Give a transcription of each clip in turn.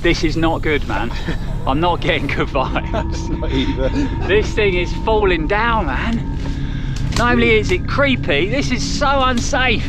This is not good, man. I'm not getting good vibes. That's not either. This thing is falling down, man. Not only is it creepy, this is so unsafe.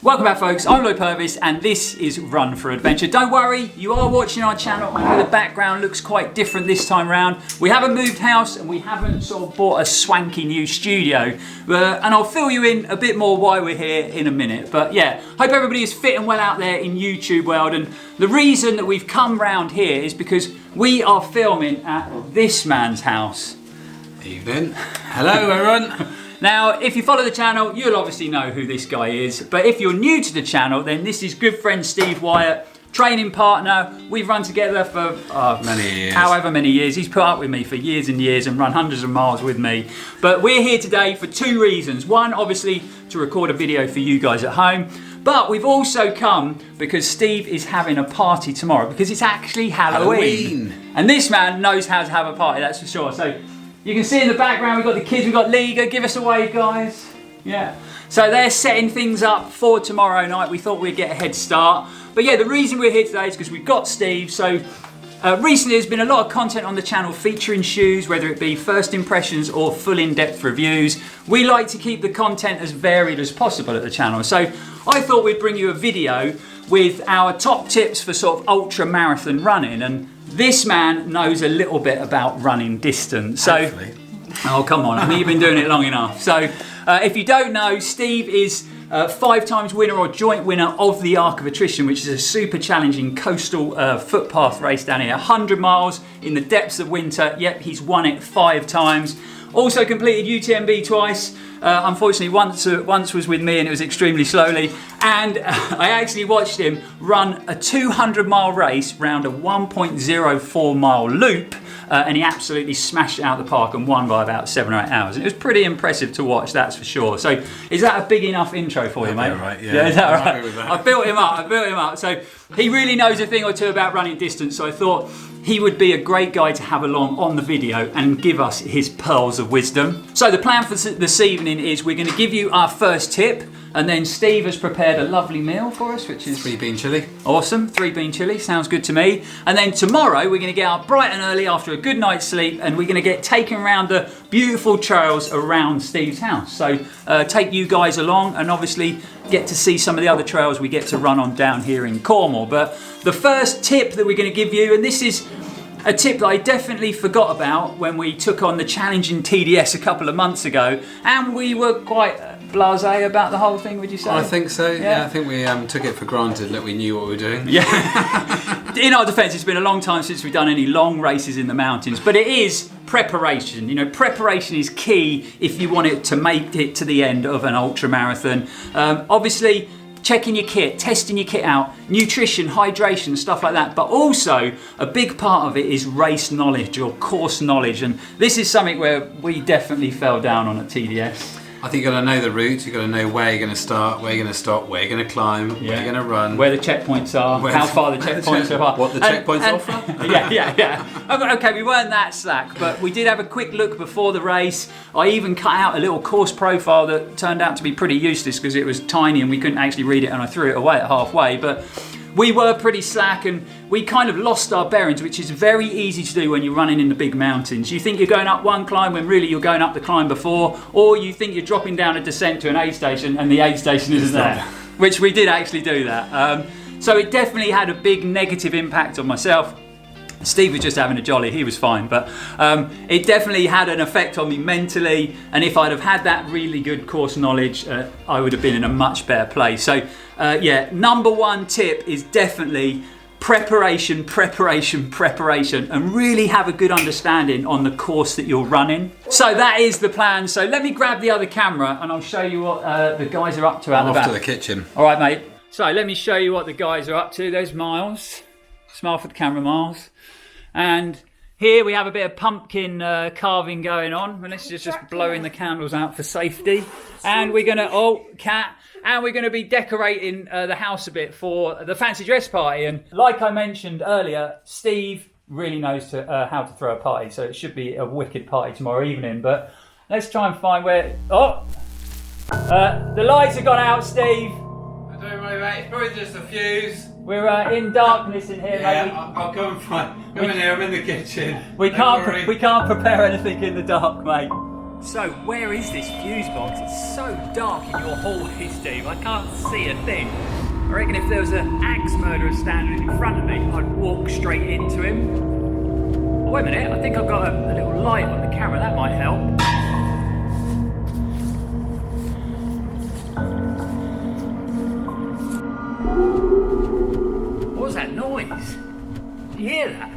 Welcome back, folks. I'm Lloyd Purvis and this is Run4Adventure. Don't worry, you are watching our channel. I know the background looks quite different this time around. We haven't moved house and we haven't sort of bought a swanky new studio. And I'll fill you in a bit more why we're here in a minute. But yeah, hope everybody is fit and well out there in YouTube world. And the reason that we've come round here is because we are filming at this man's house. Evening. Hello, everyone. Now, if you follow the channel, you'll obviously know who this guy is. But if you're new to the channel, then this is good friend Steve Wyatt, training partner. We've run together for many years. However many years. He's put up with me for years and years and run hundreds of miles with me. But we're here today for two reasons. One, obviously, to record a video for you guys at home. But we've also come because Steve is having a party tomorrow because it's actually Halloween. And this man knows how to have a party, that's for sure. So you can see in the background, we've got the kids, we've got Liga. Give us a wave, guys. Yeah. So they're setting things up for tomorrow night. We thought we'd get a head start. But yeah, the reason we're here today is because we've got Steve. So recently there's been a lot of content on the channel featuring shoes, whether it be first impressions or full in-depth reviews. We like to keep the content as varied as possible at the channel. So I thought we'd bring you a video with our top tips for sort of ultra marathon running. And this man knows a little bit about running distance. So, hopefully. Oh, come on. I mean, you've been doing it long enough. So, if you don't know, Steve is 5 times winner or joint winner of the Arc of Attrition, which is a super challenging coastal footpath race down here. 100 miles in the depths of winter. Yep, he's won it 5 times. Also completed UTMB twice. Unfortunately, once was with me and it was extremely slowly. And I actually watched him run a 200-mile race round a 1.04-mile loop. And he absolutely smashed it out of the park and won by about 7 or 8 hours. And it was pretty impressive to watch, that's for sure. So is that a big enough intro for you, mate? Right, yeah. Yeah, is that right? I'm happy with that. I built him up. So he really knows a thing or two about running distance. So I thought he would be a great guy to have along on the video and give us his pearls of wisdom. So the plan for this evening is we're going to give you our first tip, and then Steve has prepared a lovely meal for us, which is 3-bean chili. Awesome, 3-bean chili, sounds good to me. And then tomorrow we're going to get out bright and early after a good night's sleep, and we're going to get taken around the beautiful trails around Steve's house. So take you guys along and obviously get to see some of the other trails we get to run on down here in Cornwall. But the first tip that we're going to give you, and this is a tip that I definitely forgot about when we took on the challenging TDS a couple of months ago, and we were quite blasé about the whole thing, would you say? I think so, yeah. I think we took it for granted that we knew what we were doing. Yeah. In our defence, it's been a long time since we've done any long races in the mountains, but it is preparation. You know, preparation is key if you want it to make it to the end of an ultra marathon. Obviously, checking your kit, testing your kit out, nutrition, hydration, stuff like that. But also, a big part of it is race knowledge or course knowledge. And this is something where we definitely fell down on at TDS. I think you've got to know the route, you've got to know where you're going to start, where you're going to stop, where you're going to climb, where you're going to run. Where the checkpoints are, how far the checkpoints are. What the checkpoints offer. Yeah. Okay, we weren't that slack, but we did have a quick look before the race. I even cut out a little course profile that turned out to be pretty useless because it was tiny and we couldn't actually read it, and I threw it away at halfway. But we were pretty slack and we kind of lost our bearings, which is very easy to do when you're running in the big mountains. You think you're going up one climb when really you're going up the climb before, or you think you're dropping down a descent to an aid station and the aid station isn't there, which we did actually do that. So it definitely had a big negative impact on myself. Steve was just having a jolly, he was fine, but it definitely had an effect on me mentally, and if I'd have had that really good course knowledge, I would have been in a much better place. So yeah, number one tip is definitely preparation, and really have a good understanding on the course that you're running. So that is the plan. So let me grab the other camera and I'll show you what the guys are up to out the back. Off to the kitchen. All right, mate. So let me show you what the guys are up to. There's Miles. Smile for the camera, Miles. And here we have a bit of pumpkin carving going on. And this is just blowing the candles out for safety. And we're going to, cat. And we're going to be decorating the house a bit for the fancy dress party. And like I mentioned earlier, Steve really knows how to throw a party. So it should be a wicked party tomorrow evening. But Let's try and find where... Oh! The lights have gone out, Steve. Don't worry, mate. It's probably just a fuse. We're in darkness in here, Yeah, mate. I'll go and find... Come in here, I'm in the kitchen. We can't prepare anything in the dark, mate. So, where is this fuse box? It's so dark in your hallway, Steve. I can't see a thing. I reckon if there was an axe murderer standing in front of me, I'd walk straight into him. Oh, wait a minute, I think I've got a little light on the camera. That might help. What was that noise? Did you hear that?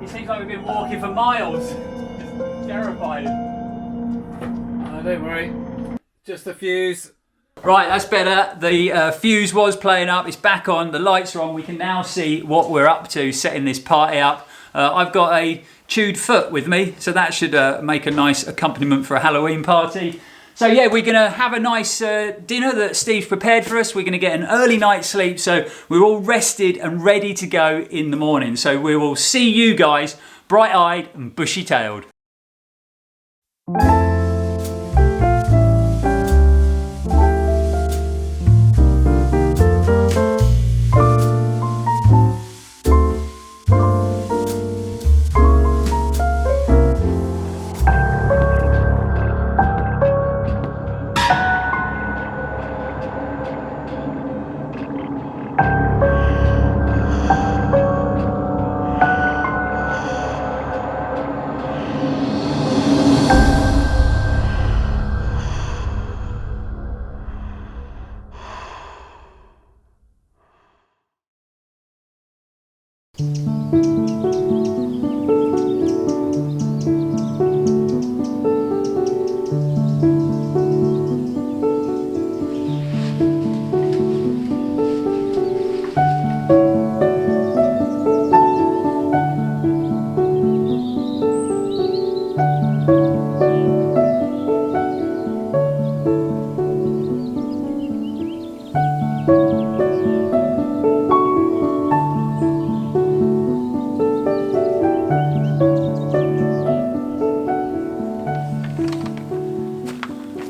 It seems like we've been walking for miles. It's terrifying. Oh, don't worry. Just a fuse. Right, that's better. The fuse was playing up. It's back on. The lights are on. We can now see what we're up to setting this party up. I've got a chewed foot with me, so that should make a nice accompaniment for a Halloween party. So yeah, we're going to have a nice dinner that Steve's prepared for us. We're going to get an early night's sleep, so we're all rested and ready to go in the morning. So we will see you guys bright-eyed and bushy-tailed.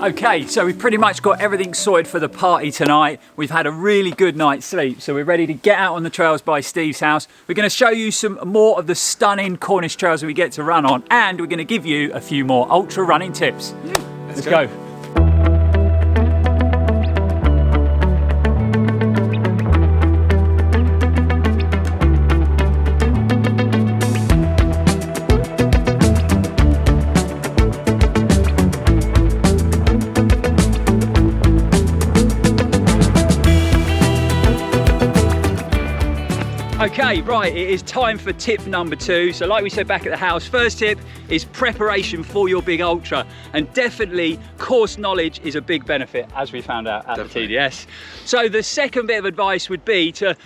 Okay, so we've pretty much got everything sorted for the party tonight. We've had a really good night's sleep, so we're ready to get out on the trails by Steve's house. We're going to show you some more of the stunning Cornish trails that we get to run on, and we're going to give you a few more ultra running tips. Let's go. Okay, right, it is time for tip number 2. So like we said back at the house, first tip is preparation for your big ultra. And definitely course knowledge is a big benefit, as we found out at the TDS. So the second bit of advice would be to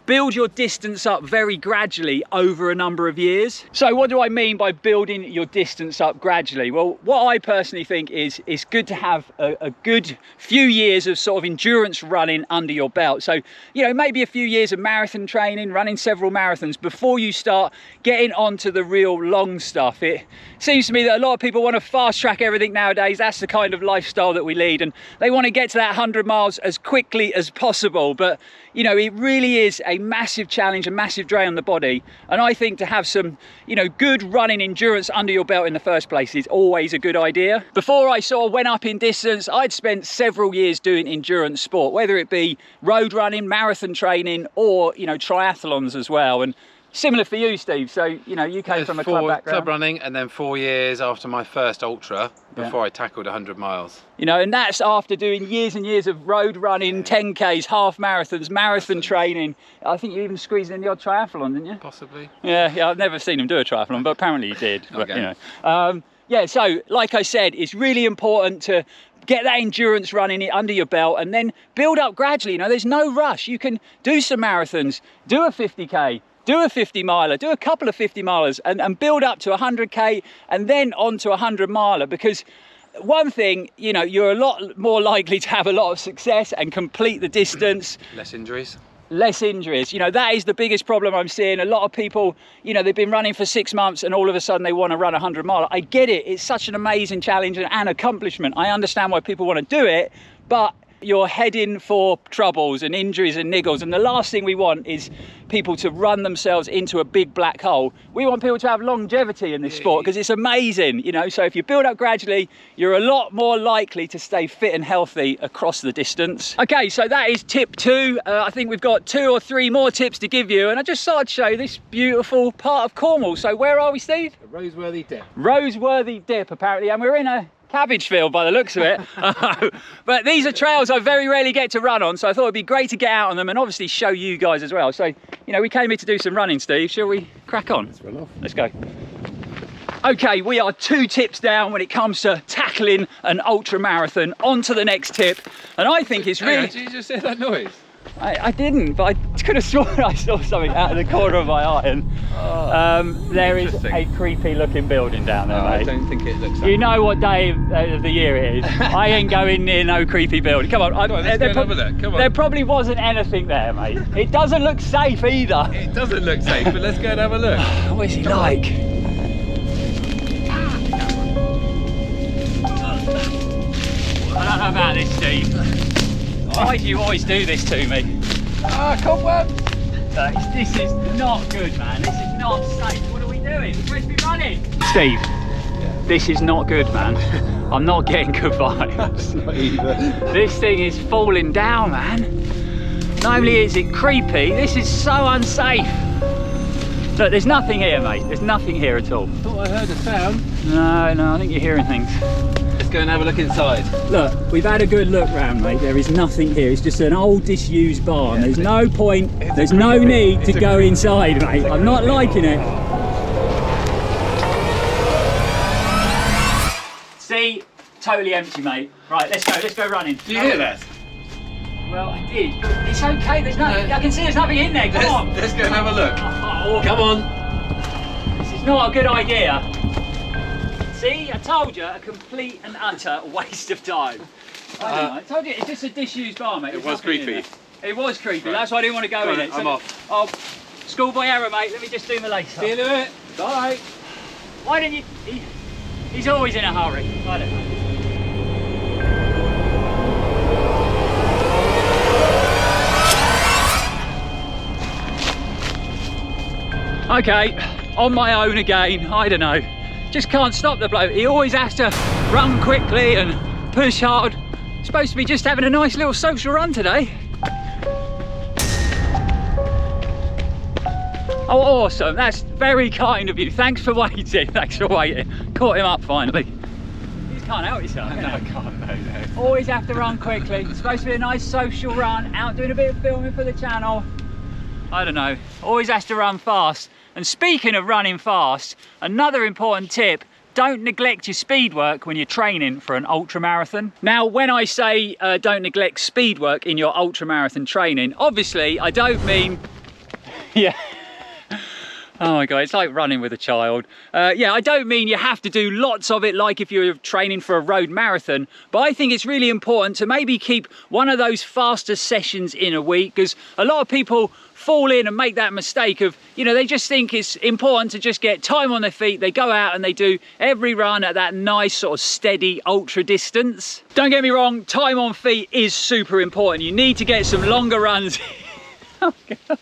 build your distance up very gradually over a number of years. So what do I mean by building your distance up gradually? Well, what I personally think is it's good to have a good few years of sort of endurance running under your belt. So, you know, maybe a few years of marathon training, running several marathons before you start getting onto the real long stuff. It seems to me that a lot of people want to fast track everything nowadays. That's the kind of lifestyle that we lead, and they want to get to that 100 miles as quickly as possible. But, you know, it really is a massive challenge, a massive drain on the body. And I think to have some, you know, good running endurance under your belt in the first place is always a good idea. Before I sort of went up in distance, I'd spent several years doing endurance sport, whether it be road running, marathon training, or, you know, triathlons as well. And similar for you, Steve. So, you know, you came from a club background. Club running, and then 4 years after my first ultra before I tackled 100 miles. You know, and that's after doing years and years of road running, 10Ks, half marathons, marathon training. I think you even squeezed in the odd triathlon, didn't you? Possibly. Yeah, I've never seen him do a triathlon, but apparently he did. But, you know. Yeah, so like I said, it's really important to get that endurance running under your belt and then build up gradually. You know, there's no rush. You can do some marathons, do a 50K, do a 50 miler, do a couple of 50 milers and build up to 100K and then on to a 100 miler, because one thing, you know, you're a lot more likely to have a lot of success and complete the distance. Less injuries. Less injuries. You know, that is the biggest problem I'm seeing. A lot of people, you know, they've been running for 6 months and all of a sudden they want to run a 100 mile. I get it. It's such an amazing challenge and accomplishment. I understand why people want to do it, but you're heading for troubles and injuries and niggles, and the last thing we want is people to run themselves into a big black hole. We want people to have longevity in this sport because it's amazing, you know. So if you build up gradually, you're a lot more likely to stay fit and healthy across the distance. Okay, so that is tip 2. I think we've got 2 or 3 more tips to give you, and I just thought I'd show you this beautiful part of Cornwall. So where are we, Steve? The Roseworthy Dip. Roseworthy Dip, apparently, and we're in a cabbage field by the looks of it. But these are trails I very rarely get to run on, so I thought it'd be great to get out on them and obviously show you guys as well. So, you know, we came here to do some running, Steve. Shall we crack on? Let's run off. Let's go. Okay, we are 2 tips down when it comes to tackling an ultra marathon. On to the next tip, and I think it's really... Did you just hear that noise? I didn't, but I could have sworn I saw something out of the corner of my eye. And there is a creepy looking building down there, mate. I don't think it looks like. You know what day of the year it is. I ain't going near no creepy building. Come on, let's go and have a look. Come on. There probably wasn't anything there, mate. It doesn't look safe either. It doesn't look safe, but let's go and have a look. What is he like? I don't know about this, Steve. Why do you always do this to me? Ah, cobweb! This is not good, man. This is not safe. What are we doing? We're supposed to be running. Steve, this is not good, man. I'm not getting good vibes. Not either. This thing is falling down, man. Not only is it creepy, this is so unsafe. Look, there's nothing here, mate. There's nothing here at all. I thought I heard a sound. No, I think you're hearing things. Let's go and have a look inside. Look, we've had a good look round, mate. There is nothing here. It's just an old disused barn. There's no point, there's no need to go inside, mate. I'm not liking it. See, totally empty, mate. Right, let's go running. Do you hear that? Well, I did, but it's okay. There's nothing. I can see there's nothing in there. Come on. Let's go and have a look. Oh, Come on. this is not a good idea. See, I told you, a complete and utter waste of time. I told you, it's just a disused bar, mate. It was creepy. It was creepy, Right. that's why I didn't want to go in it. I'm off. Oh, schoolboy error, mate. Let me just do my lace up. See you in a bit. Bye. Why didn't you... He's always in a hurry. I don't know. Okay, on my own again. I don't know. Just can't stop the bloke. He always has to run quickly and push hard. Supposed to be just having a nice little social run today. Oh, awesome. That's very kind of you. Thanks for waiting. Thanks for waiting. Caught him up finally. You just can't help yourself. No, I can't. No. Always have to run quickly. It's supposed to be a nice social run. Out doing a bit of filming for the channel. I don't know. Always has to run fast. And speaking of running fast, another important tip, don't neglect your speed work when you're training for an ultra marathon. Now, when I say don't neglect speed work in your ultra marathon training, obviously I don't mean, yeah. Oh my God, it's like running with a child. Yeah, I don't mean you have to do lots of it like if you're training for a road marathon, but I think it's really important to maybe keep one of those faster sessions in a week, because a lot of people fall in and make that mistake of, you know, they just think it's important to just get time on their feet. They go out and they do every run at that nice sort of steady ultra distance. Don't get me wrong, time on feet is super important. You need to get some longer runs. Oh, God.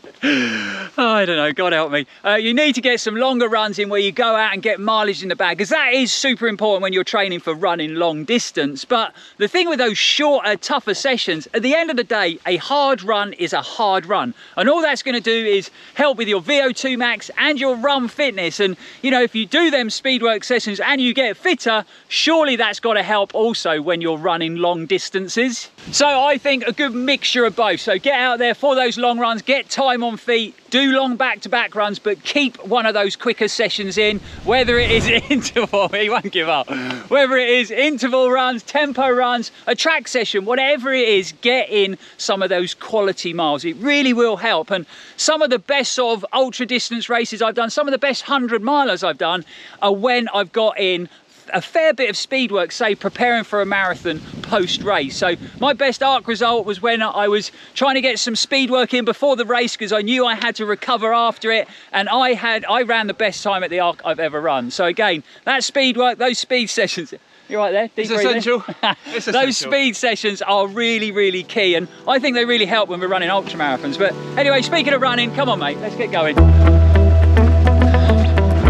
Oh, I don't know, God help me. You need to get some longer runs in where you go out and get mileage in the bag, because that is super important when you're training for running long distance. But the thing with those shorter, tougher sessions, at the end of the day, a hard run is a hard run. And all that's going to do is help with your VO2 max and your run fitness. And, you know, if you do them speed work sessions and you get fitter, surely that's got to help also when you're running long distances. So I think a good mixture of both. So get out there for those long runs. runs, get time on feet, do long back-to-back runs, but keep one of those quicker sessions in, whether it is interval, he won't give up, whether it is interval runs, tempo runs, a track session, whatever it is, get in some of those quality miles. It really will help. And some of the best sort of ultra distance races I've done, some of the best 100 milers I've done are when I've got in a fair bit of speed work, say preparing for a marathon post-race. So my best arc result was when I was trying to get some speed work in before the race, because I knew I had to recover after it, and I ran the best time at the arc I've ever run. So again, that speed work, those speed sessions, you're right there. It's essential. It's essential. Those speed sessions are really, really key, and I think they really help when we're running ultra marathons. But anyway, speaking of running, come on mate, let's get going.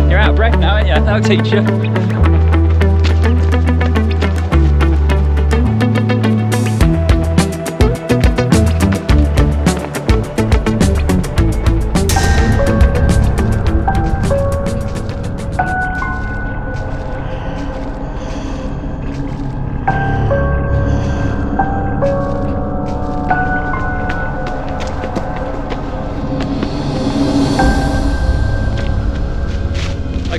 You're out of breath now, aren't you? That'll teach you.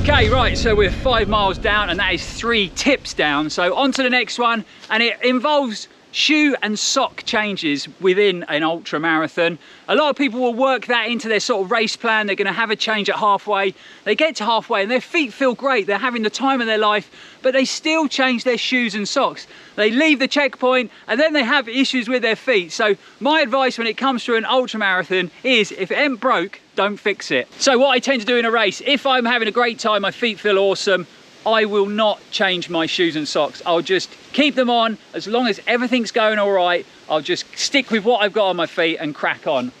Okay, right, so we're 5 miles down, and that is 3 tips down. So on to the next one, and it involves shoe and sock changes within an ultra marathon. A lot of people will work that into their sort of race plan. They're going to have a change at halfway. They get to halfway and their feet feel great. They're having the time of their life, but they still change their shoes and socks. They leave the checkpoint and then they have issues with their feet. So my advice when it comes to an ultra marathon is, if it ain't broke, don't fix it. So what I tend to do in a race, if I'm having a great time, my feet feel awesome, I will not change my shoes and socks. I'll just keep them on. As long as everything's going all right, I'll just stick with what I've got on my feet and crack on.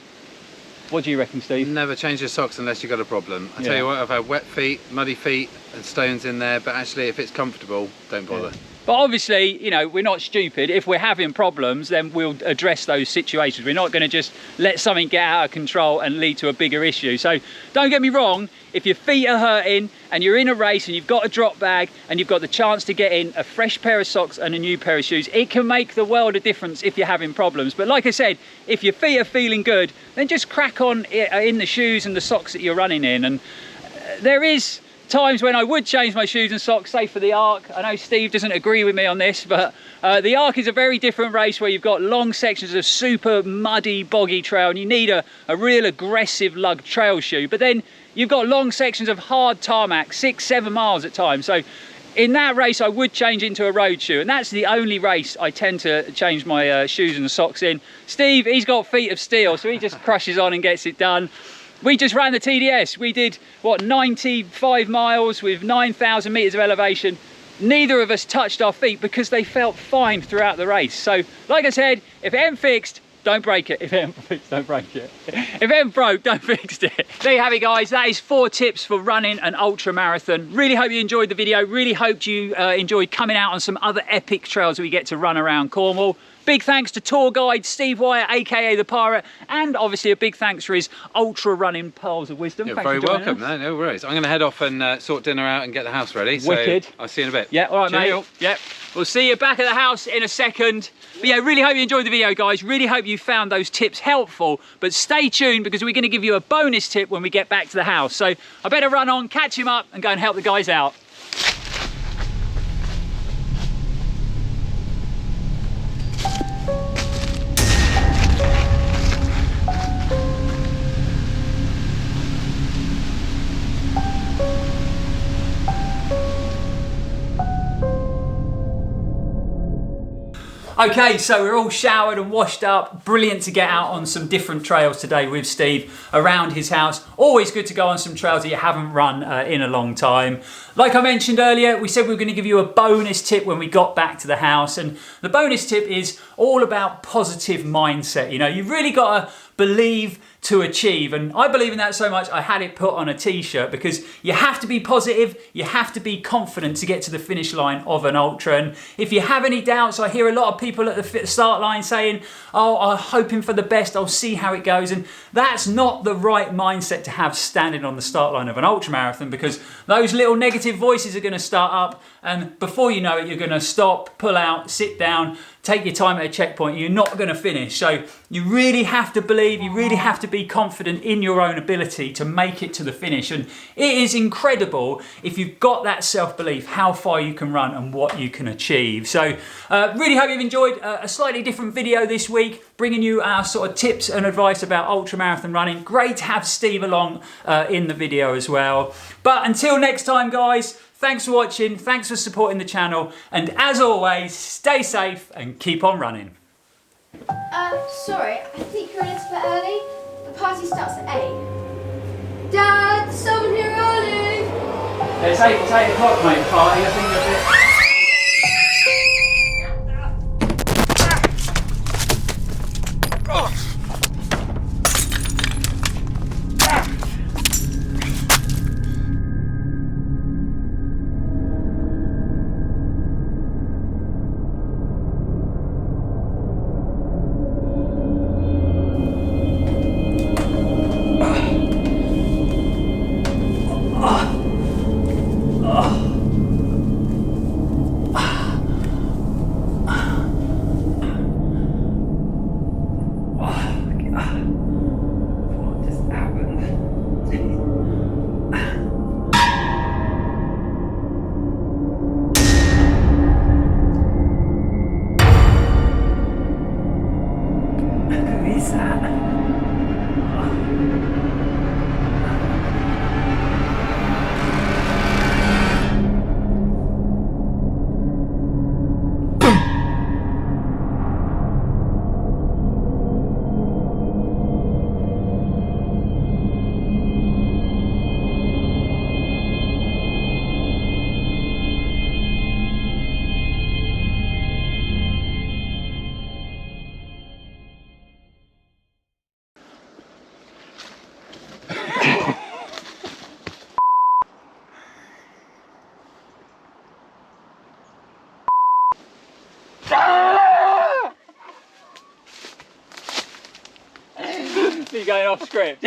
What do you reckon, Steve? Never change your socks unless you've got a problem. I tell you what, I've had wet feet, muddy feet and stones in there, but actually if it's comfortable, don't bother. Yeah. But obviously, you know, we're not stupid. If we're having problems, then we'll address those situations. We're not going to just let something get out of control and lead to a bigger issue. So don't get me wrong, if your feet are hurting and you're in a race and you've got a drop bag and you've got the chance to get in a fresh pair of socks and a new pair of shoes, it can make the world of difference if you're having problems. But like I said, if your feet are feeling good, then just crack on in the shoes and the socks that you're running in. And there is times when I would change my shoes and socks, say for the Arc. I know Steve doesn't agree with me on this, but the Arc is a very different race where you've got long sections of super muddy, boggy trail, and you need a real aggressive lug trail shoe. But then you've got long sections of hard tarmac, 6-7 miles at times. So in that race, I would change into a road shoe, and that's the only race I tend to change my shoes and socks in. Steve, he's got feet of steel, so he just crushes on and gets it done. We just ran the TDS. We did, what, 95 miles with 9,000 meters of elevation. Neither of us touched our feet because they felt fine throughout the race. So, like I said, if it ain't fixed, don't break it. If it ain't fixed, don't break it. If it ain't broke, don't fix it. There you have it, guys. That is 4 tips for running an ultra marathon. Really hope you enjoyed the video. Really hope you enjoyed coming out on some other epic trails that we get to run around Cornwall. Big thanks to tour guide Steve Wyatt, aka the Pirate, and obviously a big thanks for his ultra running pearls of wisdom. You're very welcome. No worries. I'm going to head off and sort dinner out and get the house ready. Wicked. So I'll see you in a bit. Yeah, all right, Cheerio. mate. Yep. We'll see you back at the house in a second. But yeah, really hope you enjoyed the video, guys. Really hope you found those tips helpful. But stay tuned because we're going to give you a bonus tip when we get back to the house. So I better run on, catch him up, and go and help the guys out. Okay, so we're all showered and washed up. Brilliant to get out on some different trails today with Steve around his house. Always good to go on some trails that you haven't run in a long time. Like I mentioned earlier, we said we were going to give you a bonus tip when we got back to the house. And the bonus tip is all about positive mindset. You know, you've really got to believe to achieve, and I believe in that so much I had it put on a t-shirt, because you have to be positive, you have to be confident to get to the finish line of an ultra. And if you have any doubts, I hear a lot of people at the start line saying, oh, I'm hoping for the best, I'll see how it goes. And that's not the right mindset to have standing on the start line of an ultra marathon, because those little negative voices are going to start up, and before you know it, you're going to stop, pull out, sit down, take your time at a checkpoint, you're not going to finish. So you really have to believe, you really have to be confident in your own ability to make it to the finish. And it is incredible if you've got that self-belief, how far you can run and what you can achieve. So really hope you've enjoyed a slightly different video this week, bringing you our sort of tips and advice about ultramarathon running. Great to have Steve along in the video as well. But until next time, guys, thanks for watching, thanks for supporting the channel, and as always, stay safe and keep on running. Sorry, I think you're a little bit early. The party starts at 8. Dad, someone here early! It's 8 o'clock, mate, the party. I think you're a bit... You're going off script.